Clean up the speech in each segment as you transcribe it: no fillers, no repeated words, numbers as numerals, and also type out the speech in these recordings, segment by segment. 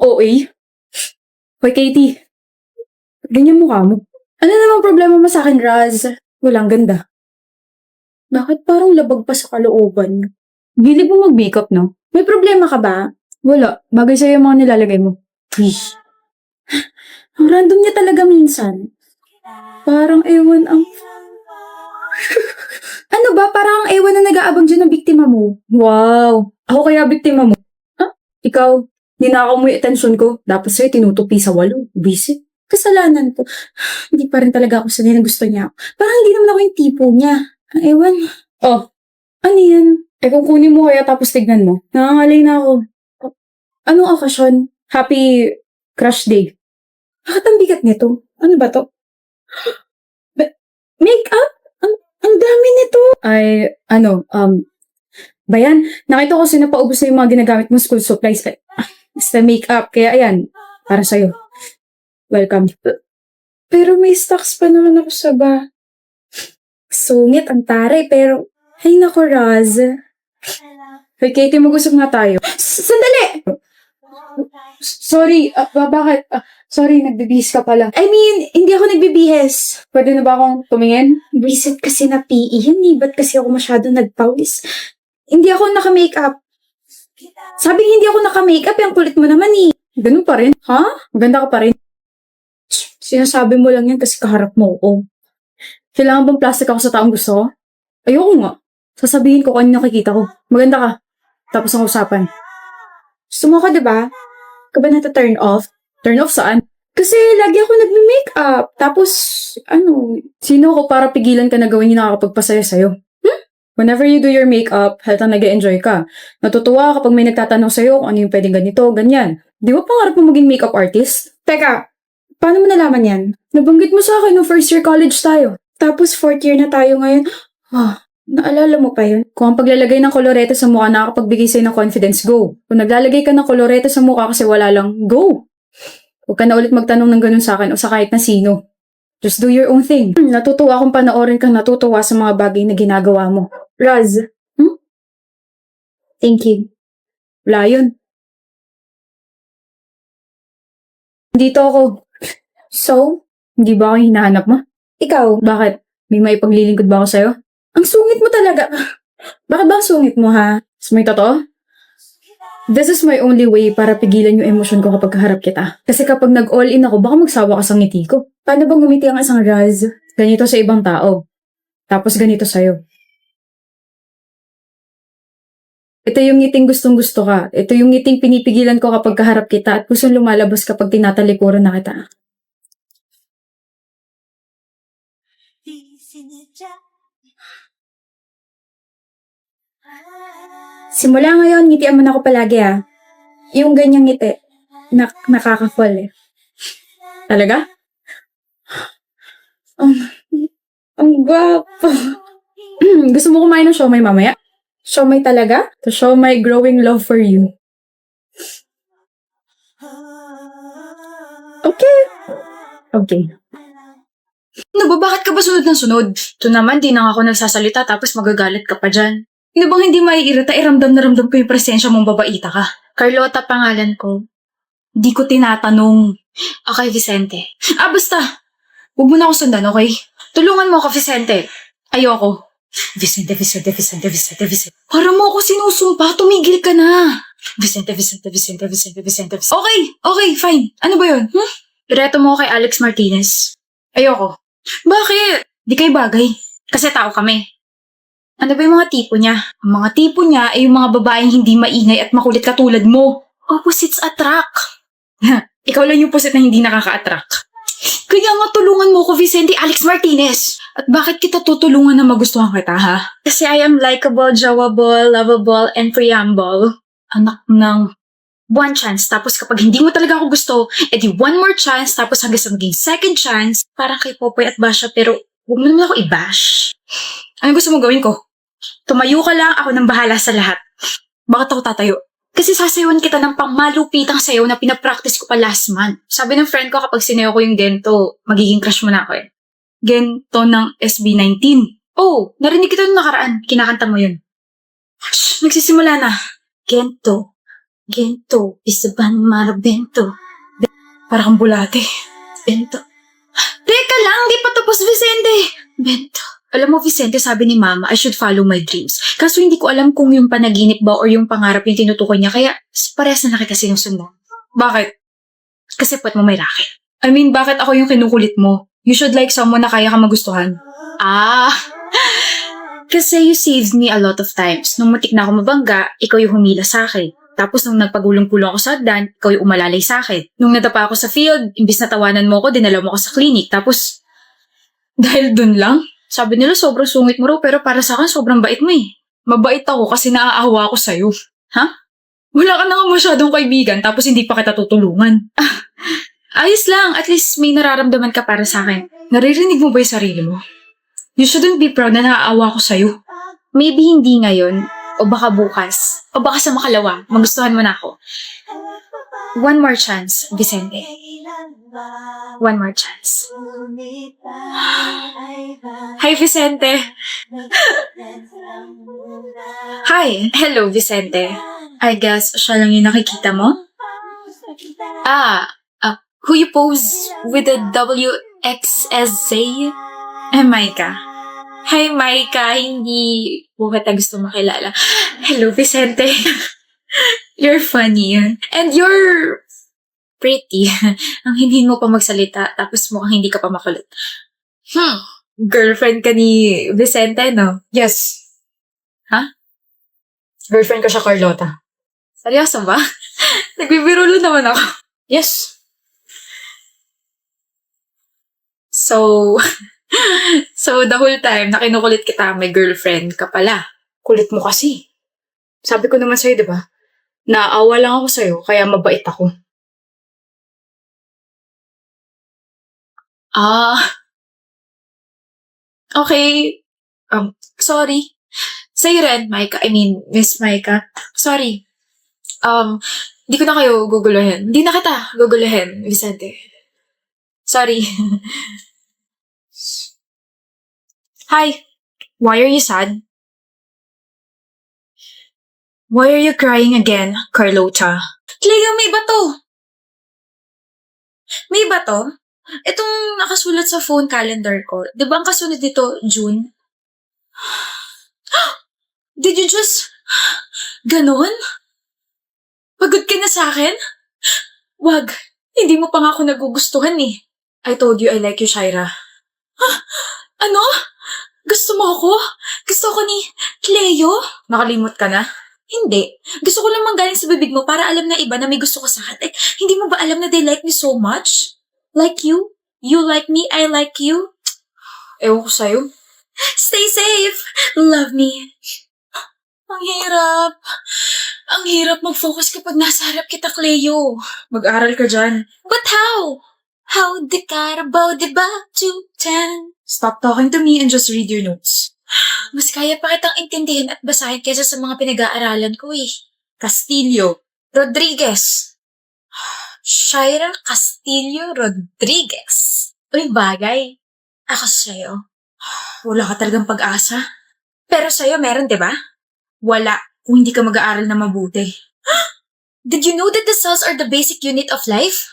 OA? Hoy, Katie. Ganyan mukha mo. Ano namang problema mo sa akin, Raz? Walang ganda. Bakit parang labag pa sa kalooban? Bilib mo mag-makeup, no? May problema ka ba? Wala. Bagay sa'yo yung mga nilalagay mo. Please. Ang random niya talaga minsan. Parang ewan ang... Ano ba? Parang ang ewan na nag-aabang dyan ng biktima mo. Wow. Ako kaya biktima mo? Ha? Ikaw? Ninakaw mo yung atensyon ko. Dapat sa'yo tinutupi sa walo. Busy. Kasalanan ko. Hindi pa rin talaga ako sanay na gusto niya. Parang hindi naman ako yung tipo niya. Ang ewan. Oh, ano yan? Eh kung kunin mo kaya tapos tignan mo. Nangangalay na ako. Oh, anong okasyon? Happy crush day. Bakit ang bigat nito? Ano ba to? Make-up? Ang dami nito. Ay, Bayan, nakita ko sinapaubos na yung mga ginagamit mong school supplies. Basta make-up. Kaya ayan, para sa'yo. Welcome. Pero may stocks pa naman ako sa ba. Sungit ang taray, pero... Ay nako, Raz. Hey, Katie, mag-usap nga tayo. Sandali! Sorry, bakit? Sorry, nagbibihis ka pala. I mean, hindi ako nagbibihis. Pwede na ba akong tumingin? Visit kasi na PE yun eh. Ba't kasi ako masyado nagpawis? Hindi ako naka-makeup. Sabi hindi ako naka-makeup, yung kulit mo naman eh. Ganun pa rin? Ha? Maganda ka pa rin. Sinasabi mo lang yan kasi kaharap mo ako. Kailangan bang plastic ako sa taong gusto ko? Ayoko nga. Sasabihin ko kung ano nakikita ko. Maganda ka. Tapos ang usapan. Gusto mo ka, diba? Ka ba nata-turn off? Turn off saan? Kasi lagi ako nagme-makeup. Tapos, sino ako para pigilan ka na gawin yung nakakapagpasaya sa'yo? Whenever you do your makeup, halatang nag-e-enjoy ka. Natutuwa kapag may nagtatanong sa'yo kung ano yung pwedeng ganito, ganyan. Di ba pangarap mo maging makeup artist? Teka, paano mo nalaman yan? Nabanggit mo sa akin nung first year college tayo. Tapos fourth year na tayo ngayon. Naalala mo pa yun? Kung ang paglalagay ng kolorete sa mukha nakakapagbigay sa'yo ng confidence, go. Kung naglalagay ka ng kolorete sa mukha kasi wala lang, go. Huwag ka na ulit magtanong ng ganun sa akin o sa kahit na sino. Just do your own thing. Natutuwa akong panoorin kang natutuwa sa mga bagay na ginagawa mo. Raz, Thank you. Wala yun. Dito ako. So, hindi ba ako hinahanap mo? Ikaw, bakit? May maipaglilingkod ba ako sa'yo? Ang sungit mo talaga. Bakit ba ang sungit mo, ha? May totoo? This is my only way para pigilan yung emosyon ko kapag kaharap kita. Kasi kapag nag-all-in ako, baka magsawa ka sa ngiti ko. Paano bang ngumiti ang isang Raz? Ganito sa ibang tao. Tapos ganito sa'yo. Ito yung ngiting gustong-gusto ka. Ito yung ngiting pinipigilan ko kapag kaharap kita at pusong lumalabas kapag tinatalikuran na kita. Simula ngayon, ngitian mo na ako palagi Yung ganyang ngiti, nakaka-fall Talaga? Ang gwapo. Gusto mo kumain ng siomay mamaya? Siomay talaga? To show my growing love for you. Okay. Ano ba? Bakit ka ba sunod ng sunod? Ito naman, di na ako nagsasalita tapos magagalit ka pa dyan. Hindi bang hindi maiirita? Ramdam na ramdam ko yung presensya mong babaita ka. Carlota pangalan ko. Di ko tinatanong. Okay, Vicente. Basta. Huwag mo na ako sundan, okay? Tulungan mo ako, Vicente. Ayoko. Vicente. Para mo ako sinusumpa, tumigil ka na. Vicente. Okay, fine. Ano ba yun? Direto mo kay Alex Martinez. Ayoko. Bakit? Di kayo bagay. Kasi tao kami. Ano ba yung mga tipo niya? Ang mga tipo niya ay yung mga babaeng hindi maingay at makulit katulad mo. Opposites attract. Ikaw lang yung pusit na hindi nakaka-attract. Kaya nga tulungan mo ko, Vicente Alex Martinez. At bakit kita tutulungan na magustuhan kita, ha? Kasi I am likable, jawable, lovable, and preamble. Anak ng one chance. Tapos kapag hindi mo talaga ako gusto, edi one more chance. Tapos hanggang sa maging second chance. Parang kay Popoy at Basha, pero huwag mo naman ako i-bash. Ano gusto mong gawin ko? Tumayo ka lang, ako nang bahala sa lahat. Bakit ako tatayo? Kasi sasayawan kita ng pangmalupitang sayaw na pinapractice ko pa last month. Sabi ng friend ko kapag sinayaw ko yung gento, magiging crush mo na ako Gento ng SB19. Oh, narinig kita nung nakaraan. Kinakanta mo yun. Shh, nagsisimula na. Gento Gento, isaban marabento. Para kang bulate. Bento. Teka lang, di pa tapos, Vicente. Bento. Alam mo, Vicente, sabi ni Mama, I should follow my dreams. Kaso hindi ko alam kung yung panaginip ba or yung pangarap yung tinutukoy niya, kaya parehas na kita sinusundan. Bakit? Kasi puwet mo may racket. I mean, bakit ako yung kinukulit mo? You should like someone na kaya ka magustuhan. Ah, Kasi you saved me a lot of times. Nung matik na ako mabangga, ikaw yung humila sa akin. Tapos nung nagpagulong-pulong ako sa hagdan, ikaw yung umalalay sa akin. Nung natapa ako sa field, imbis na tawanan mo ako, dinala mo ako sa clinic. Tapos, dahil dun lang, sabi nila sobrang sungit mo raw, pero para sa akin sobrang bait mo eh. Mabait ako kasi naaawa ako sa'yo. Ha? Wala ka na nga masyadong kaibigan, tapos hindi pa kita tutulungan. Ayos lang, at least may nararamdaman ka para sa akin. Naririnig mo ba yung sarili mo? You shouldn't be proud na naaawa ko sa'yo. Maybe hindi ngayon, o baka bukas, o baka sa makalawa, magustuhan mo na ako. One more chance, Vicente. One more chance. Hi, Vicente. Hi. Hello, Vicente. I guess siya lang yung nakikita mo? Who you pose with the WXSZ? Maika. Hi, Maika. Hindi po kita gusto makilala. Hello, Vicente. You're funny. And you're pretty. Ang hindi mo pa magsalita, tapos mukhang hindi ka pa makulit. Girlfriend ka ni Vicente, no? yes. Ha? Girlfriend ko siya, Carlota. Seryoso ba? Nagbibiro lang naman ako. Yes. So, the whole time na kinukulit kita, may girlfriend ka pala. Kulit mo kasi. Sabi ko naman sa'yo, di ba? Naawa lang ako sa'yo, kaya mabait ako. Okay. Sorry. Sa'yo rin, Micah. I mean, Miss Micah. Sorry. Di ko na kayo guguluhin. Hindi na kita guguluhin, Vicente. Sorry. Hi. Why are you sad? Why are you crying again, Carlota? Cleo, may bato! May bato? Itong nakasulat sa phone calendar ko. Di ba ang kasunod dito, June? Did you just... Ganon? Pagod ka na sa akin? Wag. Hindi mo pa nga ako nagugustuhan eh. I told you I like you, Shaira. Ano? Gusto mo ako? Gusto ko ni Cleo? Nakalimot ka na? Hindi. Gusto ko lang manggaling sa bibig mo para alam na iba na may gusto ko sa akin. Hindi mo ba alam na they like me so much? Like you? You like me, I like you? Ewan ko sa'yo. Stay safe! Love me. Ang hirap. Ang hirap mag-focus kapag nasa harap kita, Cleo. Mag-aral ka dyan. But how? How the Carabao de ba to 10? Stop talking to me and just read your notes. Mas kaya pa kitang intindihin at basahin kaysa sa mga pinag-aaralan ko eh. Castillo Rodriguez. Shaira Castillo Rodriguez. Uy, bagay. Ako sa'yo. Wala ka talagang pag-asa. Pero sa'yo meron, di ba? Wala kung hindi ka mag-aaral na mabuti. Did you know that the cells are the basic unit of life?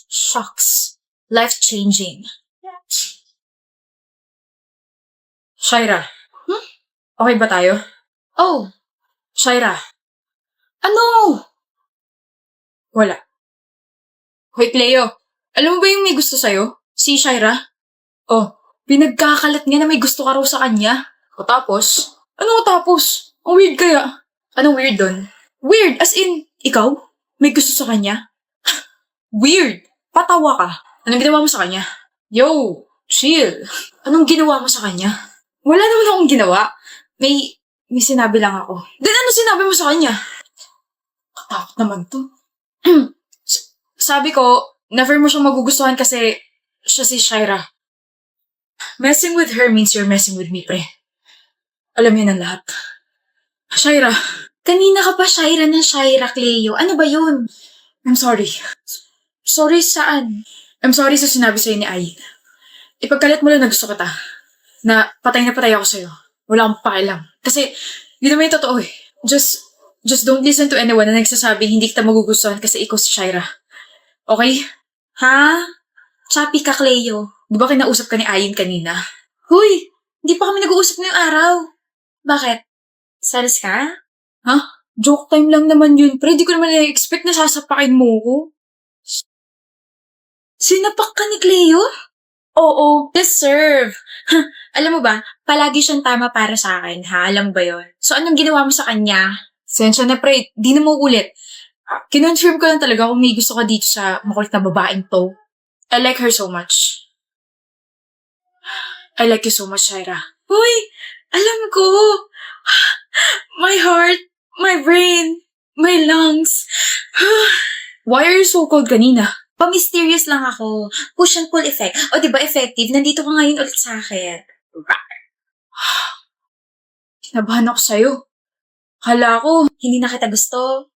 Shocks. Life-changing. Shaira. Okay ba tayo? Oh, Shaira. Ano? Wala. Hoy, Cleo. Alam mo ba yung may gusto sa'yo? Si Shaira? Oh, pinagkakalat niya na may gusto ka raw sa kanya. O tapos? Ano tapos? Ang weird kaya. Anong weird dun? Weird, as in, ikaw? May gusto sa kanya? Weird. Patawa ka. Anong ginawa mo sa kanya? Yo, chill. Anong ginawa mo sa kanya? Wala naman akong ginawa. May sinabi lang ako. Then ano sinabi mo sa kanya? Katakot naman to. Sabi ko, never mo siyang magugustuhan kasi siya si Shaira. Messing with her means you're messing with me, pre. Alam yun ang lahat. Shaira. Kanina ka pa Shaira ng Shaira, Cleo. Ano ba yun? I'm sorry. Sorry saan? I'm sorry sa sinabi sa'yo ni Ai. Ipagkalit mo lang na gusto kita. Na patay ako sa'yo. Wala akong pakialam. Kasi, yun naman yung totoo eh. Just Just don't listen to anyone na nagsasabing hindi kita magugustuhan kasi ikaw si Shaira. Okay? Ha? Chappy ka, Cleo. Di ba kinausap ka ni Ayin kanina? Huy! Hindi pa kami nag-uusap ngayong araw. Bakit? Salas ka? Joke time lang naman yun, pre. Di ko naman na-expect na sasapakin mo ko. Sinapak ka ni Cleo? Oo. Deserve. Alam mo ba, palagi siyang tama para sa akin, ha? Alam mo ba yun? So, anong ginawa mo sa kanya? Sensya na, pre. Di na mo ulit. Kinonfirm ko lang talaga kung may gusto ka dito sa makulit na babaeng to. I like her so much. I like you so much, Shaira. Huy! Alam ko! My heart, my brain, my lungs. Why are you so cold kanina? Pa-mysterious lang ako. Push and pull effect. O, di ba effective? Nandito ka ngayon ulit sa akin. Kinabahan ako sa'yo. Kala ko, Hindi na kita gusto?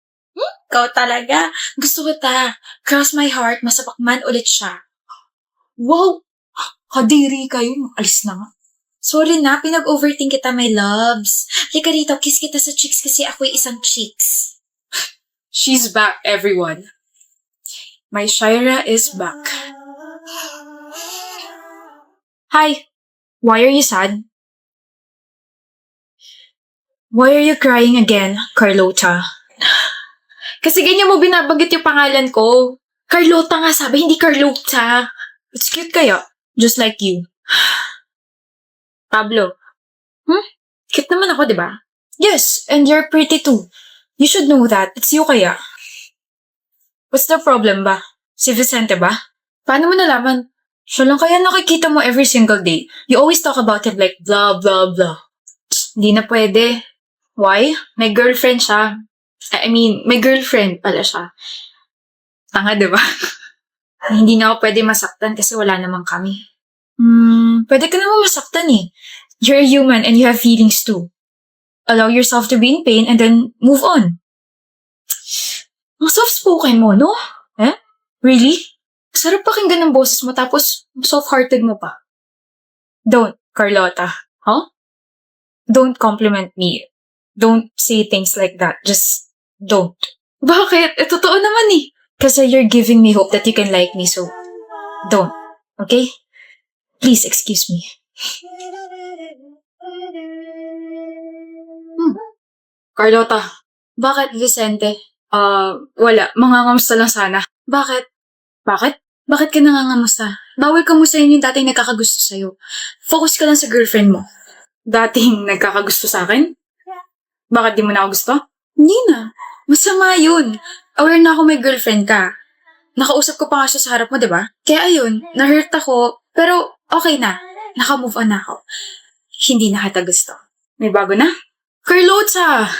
Ikaw talaga. Gusto kita. Cross my heart, masapakman ulit siya. wow! Kadiri kayo. Alis na nga. Sorry na, pinag-overthink kita, my loves. Halika rito, kiss kita sa cheeks kasi ako'y isang cheeks. She's back, everyone. My Shaira is back. Hi. Why are you sad? Why are you crying again, Carlota? Kasi ganyan mo binabanggit yung pangalan ko. Carlota nga sabi, hindi Carlota. It's cute kaya. Just like you. Pablo. Cute naman ako, di ba? Yes, and you're pretty too. You should know that. It's you kaya. What's the problem ba? Si Vicente ba? Paano mo nalaman? Siya lang kaya nakikita mo every single day. You always talk about him like blah, blah, blah. Hindi na pwede. Why? May girlfriend siya. I mean, may girlfriend pala siya. Tanga, di ba? Hindi na ako pwede masaktan kasi wala namang kami. Pwede ka naman masaktan eh. You're a human and you have feelings too. Allow yourself to be in pain and then move on. Ang soft-spoken mo, no? Really? Sarap pakinggan ng boses mo tapos soft-hearted mo pa. Don't, Carlota. Huh? Don't compliment me. Don't say things like that. Just don't. Bakit? Totoo naman eh. Kasi you're giving me hope that you can like me, so don't. Okay? Please excuse me. Carlota, bakit Vicente? Wala. Mangangamusta lang sana. Bakit? Bakit? Bakit ka nangangamusta? Bawal kamustahin yung dating nagkakagusto sa'yo. Focus ka lang sa girlfriend mo. Dating nagkakagusto sa akin? Bakit di mo na ako gusto? Hindi na. Masama yun. Aware na ako may girlfriend ka. Nakausap ko pa nga siya sa harap mo, diba? Kaya ayun, na-hurt ako. Pero okay na. Naka-move on na ako. Hindi na kita gusto. May bago na? Carlota!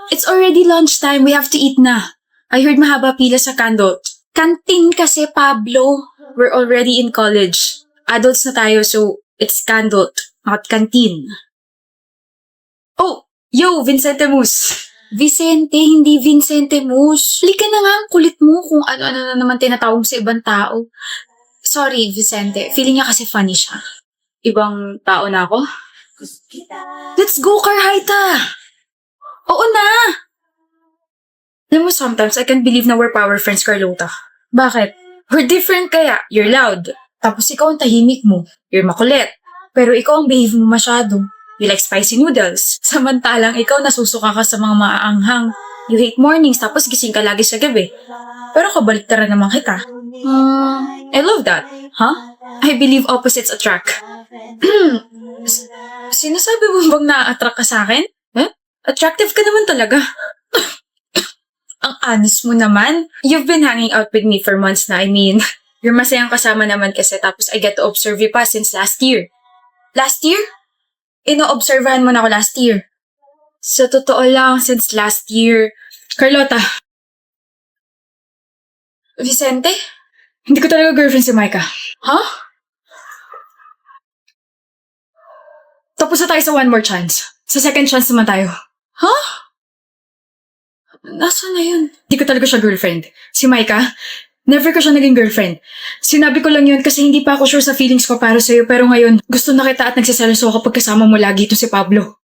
It's already lunchtime. We have to eat na. I heard mahaba pila sa candle. Canteen kasi, Pablo. We're already in college. Adults na tayo, so it's candle, not canteen. Oh, yo, Vincente Mus. Vicente, hindi Vincente Mus. Halika na nga, ang kulit mo kung ano-ano na naman tinatawag sa ibang tao. Sorry, Vicente. Feeling niya kasi funny siya. Ibang tao na ako? Let's go, Carhaita! Oo na! Alam mo, sometimes I can't believe na we're power friends, Carlota. Bakit? We're different kaya. You're loud. Tapos ikaw ang tahimik mo. You're makulit. Pero ikaw ang behave mo masyado. You like spicy noodles. Samantalang ikaw nasusuka ka sa mga maaanghang. You hate mornings tapos gising ka lagi sa gabi. Pero kabaliktaran naman kita. I love that. Huh? I believe opposites attract. Sinasabi mo bang na-attract ka sa akin? Attractive ka naman talaga. Ang honest mo naman. You've been hanging out with me for months na. I mean, you're masayang kasama naman kasi tapos I get to observe you pa since last year. Last year? Ino-observahan mo na ako last year. Sa totoo lang, since last year. Carlota. Vicente? Hindi ko talaga girlfriend si Micah. Huh? Tapos na tayo sa one more chance. Sa second chance naman tayo. Huh? Nasaan na yun? Hindi ko talaga siya girlfriend. Si Micah, never ko siya naging girlfriend. Sinabi ko lang yun kasi hindi pa ako sure sa feelings ko para sa'yo pero ngayon, gusto na kita at nagsiselos ako kapag kasama mo lagi ito si Pablo.